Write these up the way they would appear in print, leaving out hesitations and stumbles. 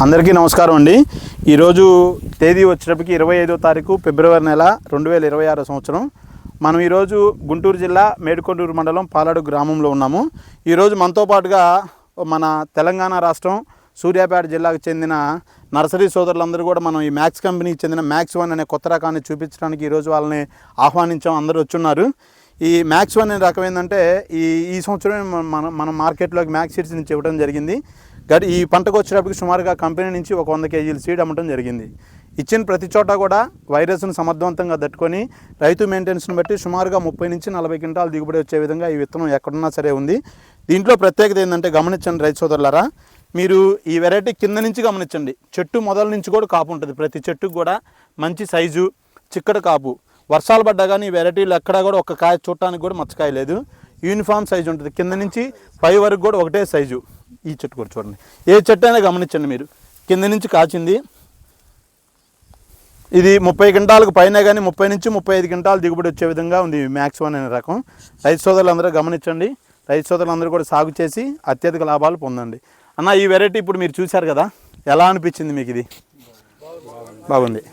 అందరికీ నమస్కారం అండి. ఈరోజు తేదీ వచ్చేటప్పటికి 25వ తారీఖు ఫిబ్రవరి నెల 2026 సంవత్సరం. మనం ఈరోజు గుంటూరు జిల్లా మేడికొండూరు మండలం పాలాడు గ్రామంలో ఉన్నాము. ఈరోజు మనతో పాటుగా మన తెలంగాణ రాష్ట్రం సూర్యాపేట జిల్లాకు చెందిన నర్సరీ సోదరులందరూ కూడా మనం ఈ మ్యాక్స్ కంపెనీకి చెందిన మ్యాక్స్ 1 అనే కొత్త రకాన్ని చూపించడానికి ఈరోజు వాళ్ళని ఆహ్వానించాం. అందరూ వచ్చున్నారు. ఈ మ్యాక్స్ 1 అనే రకం ఏంటంటే ఈ సంవత్సరం మన మార్కెట్లోకి మ్యాక్స్ సీడ్స్ నుంచి ఇవ్వడం జరిగింది. ఈ పంటకు వచ్చేటప్పటికి సుమారుగా కంపెనీ నుంచి ఒక 100 కేజీల సీడ్ అమ్మటం జరిగింది. ఇచ్చిన ప్రతి చోట కూడా వైరస్ను సమర్థవంతంగా తట్టుకొని రైతు మెయింటెనెన్స్ను బట్టి సుమారుగా 30 నుంచి 40 క్వింటాలు దిగుబడి వచ్చే విధంగా ఈ విత్తనం ఎక్కడున్నా సరే ఉంది. దీంట్లో ప్రత్యేకత ఏంటంటే గమనించండి రైతు సోదరులారా, మీరు ఈ వెరైటీ కింద నుంచి గమనించండి. చెట్టు మొదల నుంచి కూడా కాపు ఉంటుంది. ప్రతి చెట్టుకు కూడా మంచి సైజు చిక్కటి కాపు. వర్షాలు పడ్డా కానీ ఈ వెరైటీలు ఎక్కడా కూడా ఒక కాయ చూడటానికి కూడా మచ్చకాయ లేదు. యూనిఫామ్ సైజు ఉంటుంది. కింద నుంచి పై వరకు కూడా ఒకటే సైజు. ఈ చెట్టు కూడా చూడండి, ఏ చెట్టు అయినా గమనించండి మీరు. కింద నుంచి కాచింది ఇది 30 క్వింటాలకు పైన కానీ 30 నుంచి 35 క్వింటాలు దిగుబడి వచ్చే విధంగా ఉంది మ్యాక్స్ 1 అనే రకం. రైతు సోదరులందరూ గమనించండి. రైతు సోదరులందరూ కూడా సాగు చేసి అత్యధిక లాభాలు పొందండి. అన్న, ఈ వెరైటీ ఇప్పుడు మీరు చూశారు కదా, ఎలా అనిపించింది మీకు? ఇది బాగుంది.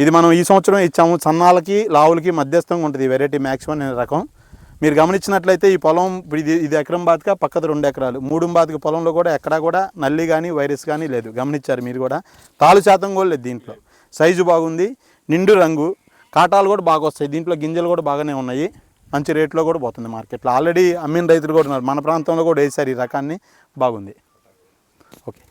ఇది మనం ఈ సంవత్సరం ఇచ్చాము. సన్నాలకి లావులకి మధ్యస్థంగా ఉంటుంది ఈ వెరైటీ మ్యాక్స్ 1 అనే రకం. మీరు గమనించినట్లయితే ఈ పొలం ఇది ఎకరం బాతుగా పక్కది 2 ఎకరాలు 3 బాతుక పొలంలో కూడా ఎక్కడా కూడా నల్లి కానీ వైరస్ కానీ లేదు. గమనించారు మీరు కూడా. తాలు శాతం కూడా లేదు. దీంట్లో సైజు బాగుంది, నిండు రంగు, కాటాలు కూడా బాగా వస్తాయి. దీంట్లో గింజలు కూడా బాగానే ఉన్నాయి. మంచి రేట్లో కూడా పోతుంది మార్కెట్లో. ఆల్రెడీ అమ్మిన రైతులు కూడా ఉన్నారు. మన ప్రాంతంలో కూడా వేసారు ఈ రకాన్ని. బాగుంది. ఓకే.